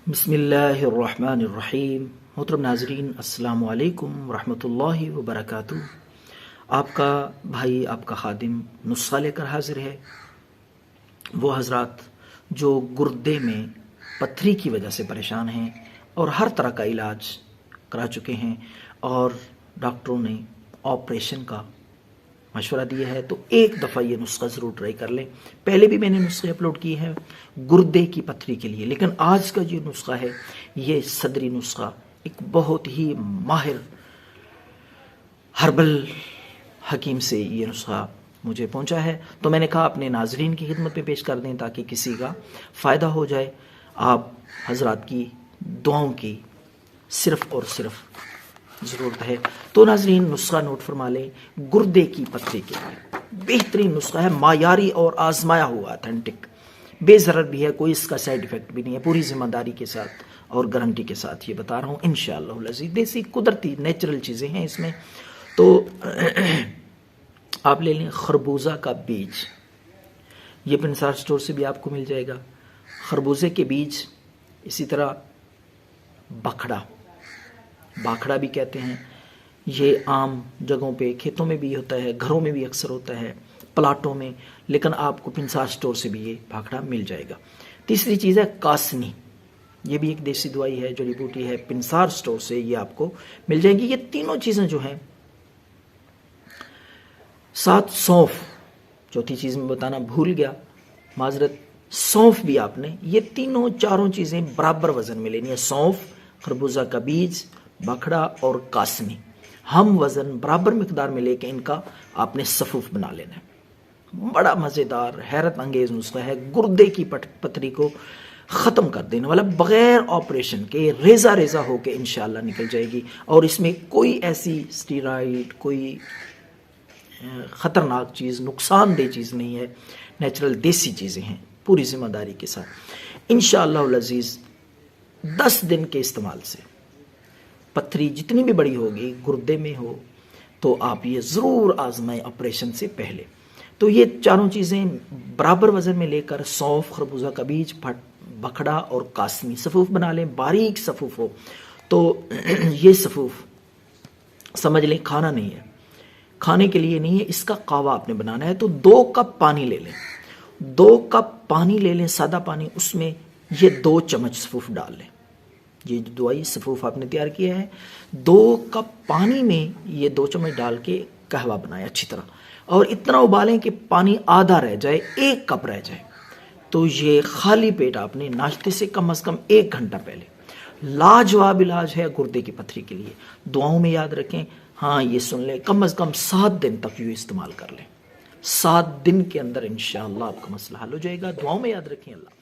बिस्मिल्लाहिर्रहमानिर्रहीम। मोहतरम नाज़रीन, अस्सलामु अलैकुम वरहमतुल्लाहि वबरकातुहू। आपका भाई, आपका खादिम नुस्खा लेकर हाजिर है। वो हजरात जो गुर्दे में पत्थरी की वजह से परेशान हैं और हर तरह का इलाज करा चुके हैं और डॉक्टरों ने ऑपरेशन का मशवरा दिया है, तो एक दफ़ा ये नुस्खा ज़रूर ट्राई कर लें। पहले भी मैंने नुस्खे अपलोड किए हैं गुर्दे की पथरी के लिए, लेकिन आज का जो नुस्खा है ये सदरी नुस्खा एक बहुत ही माहिर हर्बल हकीम से ये नुस्खा मुझे पहुंचा है, तो मैंने कहा अपने नाजरीन की खिदमत में पेश कर दें ताकि किसी का फ़ायदा हो जाए। आप हजरात की दुआओं की सिर्फ़ और सिर्फ ज़रूरत है। तो नाजरीन, नुस्खा नोट फरमा लें। गुर्दे की पथरी के लिए बेहतरीन नुस्खा है, मायारी और आजमाया हुआ, ऑथेंटिक, बेज़रर भी है, कोई इसका साइड इफ़ेक्ट भी नहीं है। पूरी ज़िम्मेदारी के साथ और गारंटी के साथ ये बता रहा हूँ इंशाअल्लाह अज़ीज़। देसी कुदरती नेचुरल चीज़ें हैं इसमें। तो आप ले लें खरबूजा का बीज, ये पिंसार स्टोर से भी आपको मिल जाएगा। खरबूजे के बीज, इसी तरह बाखड़ा भी कहते हैं। ये आम जगहों पे, खेतों में भी होता है, घरों में भी अक्सर होता है, प्लाटों में, लेकिन आपको पिंसार स्टोर से भी ये बाखड़ा मिल जाएगा। तीसरी चीज़ है कासनी, ये भी एक देसी दवाई है, जड़ी बूटी है, पिंसार स्टोर से ये आपको मिल जाएगी। ये तीनों चीज़ें जो हैं, साथ सौंफ, चौथी चीज़ में बताना भूल गया, माजरत, सौंफ भी आपने, ये तीनों चारों चीज़ें बराबर वजन में लेनी है। सौंफ, खरबूजा का बीज, बाखड़ा और कासनी, हम वजन बराबर मिकदार में लेके इनका आपने सफूफ बना लेना है। बड़ा मज़ेदार हैरत अंगेज नुस्खा है, गुर्दे की पथरी को ख़त्म कर देने वाला, बग़ैर ऑपरेशन के रेज़ा रेज़ा होके इंशाअल्लाह निकल जाएगी। और इसमें कोई ऐसी स्टीरॉइड, कोई ख़तरनाक चीज़, नुकसानदेह चीज़ नहीं है, नेचुरल देसी चीज़ें हैं, पूरी ज़िम्मेदारी के साथ इंशाअल्लाह अज़ीज़। 10 दिन के इस्तेमाल से पथरी जितनी भी बड़ी होगी, गुर्दे में हो, तो आप ये ज़रूर आजमाएं ऑपरेशन से पहले। तो ये चारों चीज़ें बराबर वज़न में लेकर, सौंफ, खरबूजा का बीज, बखड़ा और कासनी, सफूफ बना लें, बारीक सफूफ हो। तो ये सफूफ समझ लें खाना नहीं है, खाने के लिए नहीं है, इसका कावा आपने बनाना है। तो 2 कप पानी ले लें, 2 कप पानी ले लें, सादा पानी, उसमें ये 2 चम्मच सफूफ डाल लें। ये जो दवाई सफूफ आपने तैयार किया है, 2 कप पानी में ये 2 चम्मच डाल के कहवा बनाएं अच्छी तरह, और इतना उबालें कि पानी आधा रह जाए, 1 कप रह जाए। तो ये खाली पेट आपने नाश्ते से कम 1 घंटा पहले, लाजवाब इलाज है गुर्दे की पथरी के लिए। दुआओं में याद रखें। हाँ, ये सुन लें, कम से कम 7 दिन तक ये इस्तेमाल कर लें, 7 दिन के अंदर इंशाअल्लाह आपका मसला हल हो जाएगा। दुआओं में याद रखें। अल्लाह।